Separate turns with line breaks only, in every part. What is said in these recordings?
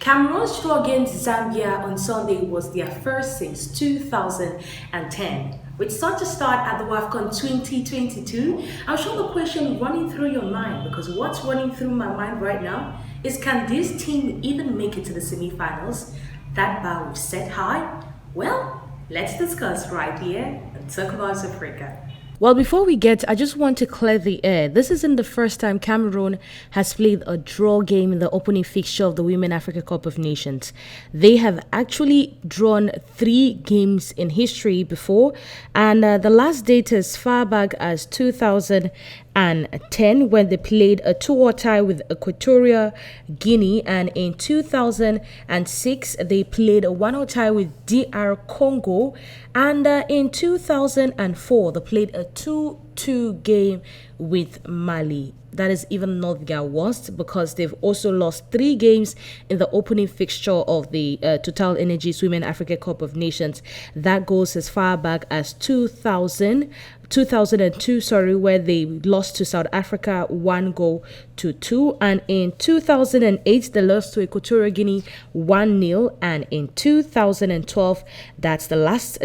Cameroon's draw against Zambia on Sunday was their first since 2010. With such a start at the WAFCON 2022, I'm sure the question running through your mind, because what's running through my mind right now is, can this team even make it to the semi-finals? That bar we've set high? Well, let's discuss right here and talk about Africa.
Well, before we get, I just want to clear the air. This isn't the first time Cameroon has played a draw game in the opening fixture of the Women Africa Cup of Nations. They have actually drawn 3 games in history before, and the last date as far back as 2010 when they played a 2-2 tie with Equatorial Guinea, and in 2006 they played a 1-1 tie with DR Congo, and in 2004 they played a 2-2 game with Mali. That is even not their worst, because they've also lost 3 games in the opening fixture of the Total Energies Women Africa Cup of Nations. That goes as far back as 2002, where they lost to South Africa 1-2, and in 2008 they lost to Equatorial Guinea 1-0, and in 2012, that's the last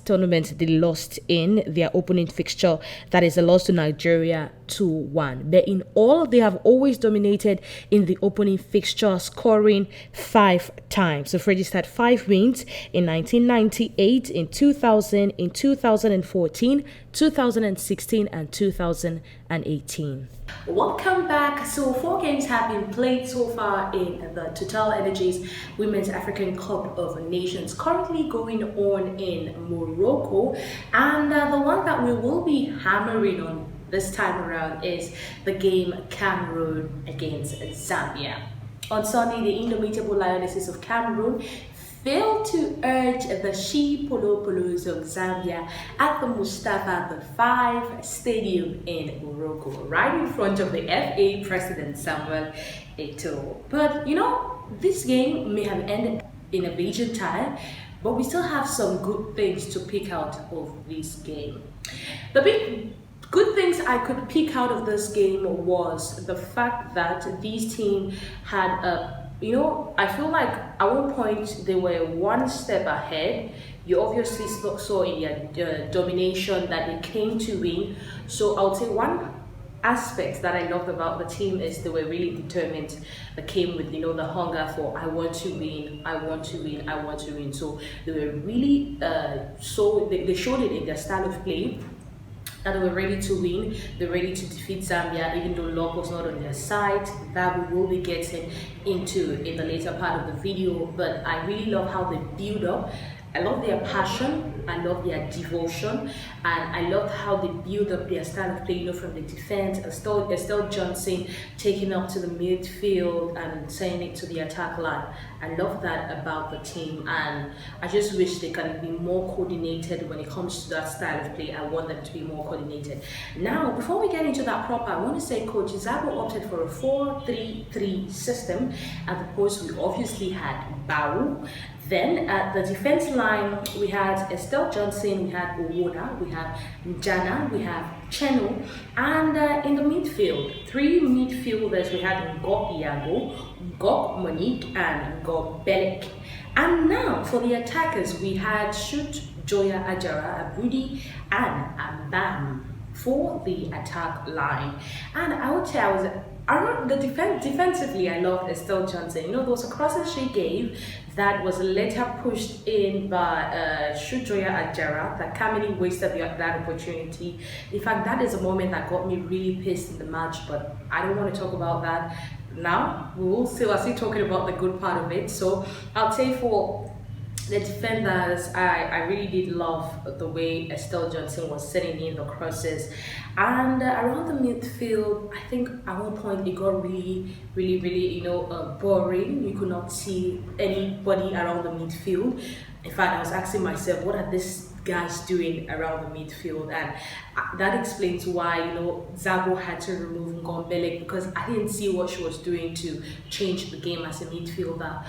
tournament they lost in their opening fixture. That is a loss to Nigeria 2-1. But in all, they have always dominated in the opening fixture, scoring 5 times. So registered 5 wins in 1998, in 2000, in 2014, 2016, and 2018.
Welcome back. So 4 games have been played so far in the Total Energies Women's African Cup of Nations, currently going on in Morocco, and the one that we will be hammering on this time around is the game Cameroon against Zambia. On Sunday, the indomitable lionesses of Cameroon failed to urge the She Polo Polos of Zambia at the Mustafa V Stadium in Morocco, right in front of the FA President Samuel Eto'o. But this game may have ended in a major tie, but we still have some good things to pick out of this game. The big good things I could pick out of this game was the fact that these teams had I feel like at one point they were one step ahead. You obviously saw in their domination that they came to win. So I would say one aspect that I loved about the team is they were really determined. They came with the hunger for, I want to win, I want to win, I want to win. So they were really they showed it in their style of play, that they were ready to win. They're ready to defeat Zambia, even though luck was not on their side. That we will be getting into in the later part of the video. But I really love how they build up. I love their passion, I love their devotion, and I love how they build up their style of play, from the defense. Estelle Johnson taking up to the midfield and sending it to the attack line. I love that about the team, and I just wish they can be more coordinated when it comes to that style of play. I want them to be more coordinated. Now, before we get into that proper, I want to say Coach Zabo opted for a 4-3-3 system. At the post, we obviously had Bau. Then at the defense line, we had Estelle Johnson, we had Owoda, we have Njana, we have Cheno, and in the midfield, 3 midfielders, we had Ngok Iago, Ngok Monique, and Ngok Belek. And now for the attackers, we had Shoot Joya Ajara Abudi and Ambam for the attack line. And I would say defensively, I loved Estelle Johnson. Those crosses she gave that was later pushed in by Shujoya Ajara, that Kamini wasted that opportunity. In fact, that is a moment that got me really pissed in the match, but I don't want to talk about that now. I'll still talking about the good part of it. So I'll say for the defenders, I really did love the way Estelle Johnson was setting in the crosses. And around the midfield, I think at one point it got really boring. You could not see anybody around the midfield. In fact, I was asking myself, what are these guys doing around the midfield? And that explains why Zabo had to remove Ngombele, because I didn't see what she was doing to change the game as a midfielder.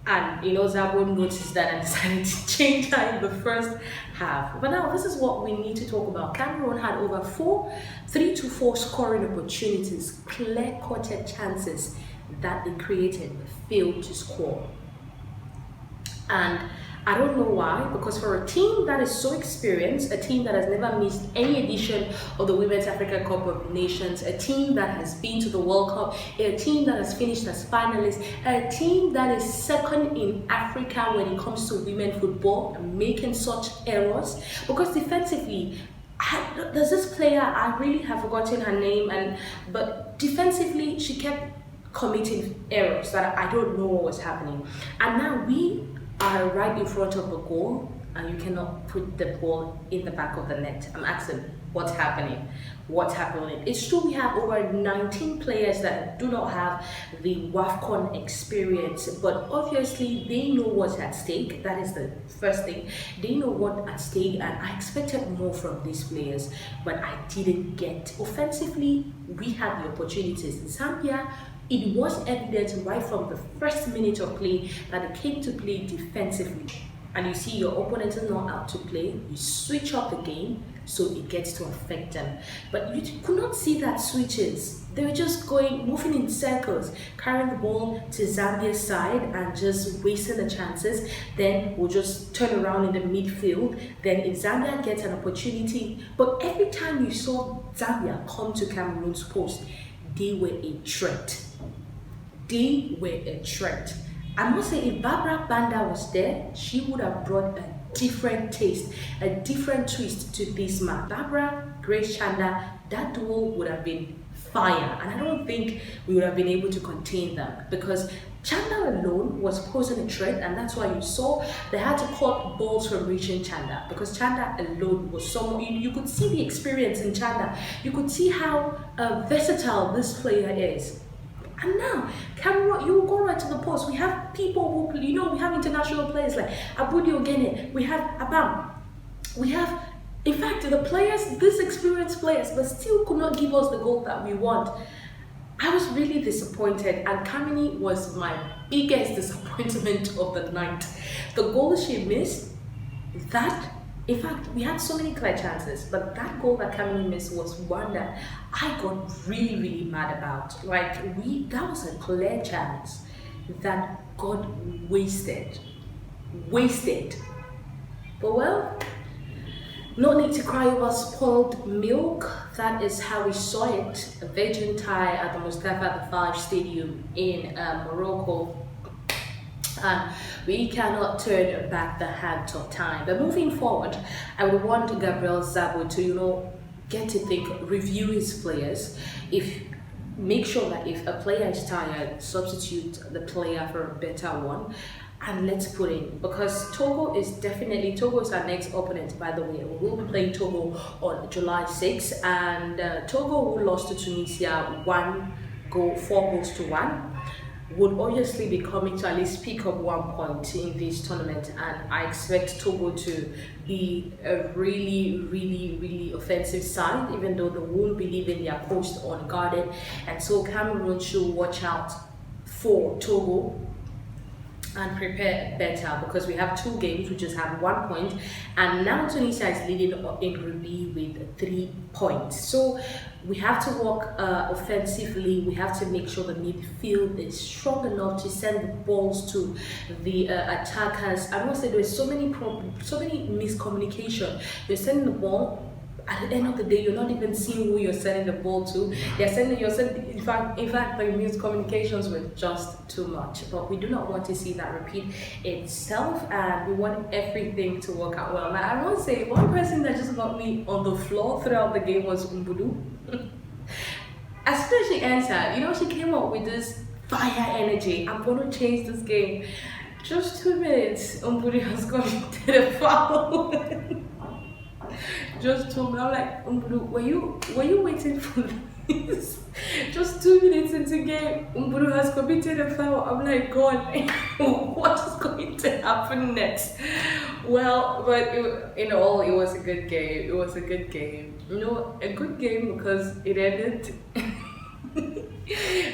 And Zabo noticed that and decided to change that in the first half. But now this is what we need to talk about. Cameroon had over 3 to 4 scoring opportunities, clear-cutted chances that they created failed to score. And I don't know why, because for a team that is so experienced, a team that has never missed any edition of the Women's African Cup of Nations, a team that has been to the World Cup, a team that has finished as finalists, a team that is second in Africa when it comes to women football, making such errors, because defensively, there's this player, I really have forgotten her name, but defensively she kept committing errors that I don't know what was happening. And now we are right in front of the goal and you cannot put the ball in the back of the net. I'm asking, what's happening? What's happening? It's true we have over 19 players that do not have the WAFCON experience, but obviously they know what's at stake. That is the first thing. They know what's at stake, and I expected more from these players, but I didn't get. Offensively, we had the opportunities. In Zambia, it was evident right from the first minute of play that it came to play defensively. And you see your opponent is not out to play, you switch up the game so it gets to affect them. But you could not see that switches. They were just moving in circles, carrying the ball to Zambia's side and just wasting the chances. Then we'll just turn around in the midfield. Then if Zambia gets an opportunity, but every time you saw Zambia come to Cameroon's post, they were a threat. They were a threat. I must say, if Barbara Banda was there, she would have brought a different taste, a different twist to this match. Barbara, Grace Chanda, that duo would have been fire. And I don't think we would have been able to contain them, because Chanda alone was posing a threat, and that's why you saw they had to cut balls from reaching Chanda, because Chanda alone was someone, you could see the experience in Chanda. You could see how versatile this player is. And now, Cameroon, you will go right to the post. We have people who, we have international players like Abudi Ogene, we have Abam, we have, in fact, the players, these experienced players, but still could not give us the goal that we want. I was really disappointed, and Kamini was my biggest disappointment of the night. The goal she missed, in fact, we had so many clear chances, but that goal that Cameroon missed was one that I got really, really mad about. That was a clear chance that got wasted. But well, no need to cry over spoiled milk. That is how we saw it. A virgin tie at the Mustafa Al Stadium in Morocco. And we cannot turn back the hand of time. But moving forward, I would want Gabriel Zabo to, get to think, review his players. Make sure that if a player is tired, substitute the player for a better one. And let's put in, because Togo is our next opponent, by the way. We will be playing Togo on July 6th, and Togo, who lost to Tunisia 4 goals to 1, would obviously be coming to at least pick up 1 point in this tournament, and I expect Togo to be a really, really, really offensive side, even though they won't be leaving their post unguarded. And so Cameroon should watch out for Togo and prepare better, because we have 2 games, we just have 1 point, and now Tunisia is leading in Group B with 3 points. So we have to work offensively. We have to make sure the midfield is strong enough to send the balls to the attackers. I must say there's so many miscommunication. You're sending the ball, at the end of the day, you're not even seeing who you're sending the ball to. In fact, the miscommunications were just too much. But we do not want to see that repeat itself, and we want everything to work out well. Now, I want to say, one person that just got me on the floor throughout the game was Umbudu. As soon as she entered, she came up with this fire energy. I'm going to change this game. Just 2 minutes, Umbudu has committed a foul. Just 2 minutes. I'm like, Umbudu, were you waiting for this? Just 2 minutes into game, Umbudu has committed a foul. I'm like, God, what is going to happen next? Well, but in all, it was a good game. It was a good game. A good game because it ended.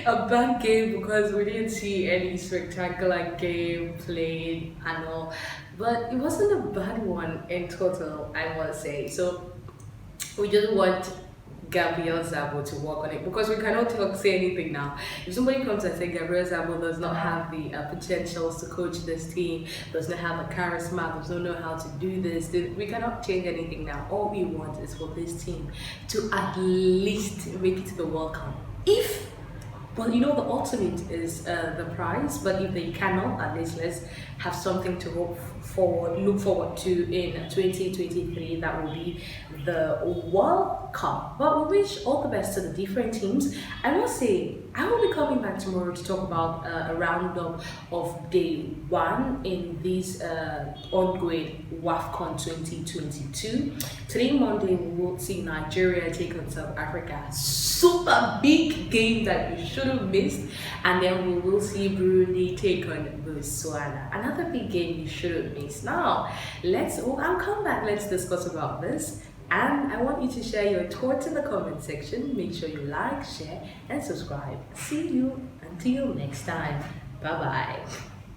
A bad game because we didn't see any spectacular game played and all, but it wasn't a bad one in total, I must say. So we just want Gabriel Zabo to work on it, because we cannot say anything now. If somebody comes and says Gabriel Zabo does not have the potentials to coach this team, does not have a charisma, does not know how to do this, then we cannot change anything now. All we want is for this team to at least make it to the World Cup. Well, you know, the ultimate is the prize, but if they cannot, at least let's have something to look forward to in 2023. That will be the World Cup. But we wish all the best to the different teams. I must say, I will be coming back tomorrow to talk about a roundup of day one in this ongoing WAFCON 2022. Today, Monday, we will see Nigeria take on South Africa. Super big game that you should have missed. And then we will see Burundi take on Botswana. Another big game you should have missed. Now, I'll come back, let's discuss about this. And I want you to share your thoughts in the comment section. Make sure you like, share, and subscribe. See you until next time. Bye-bye.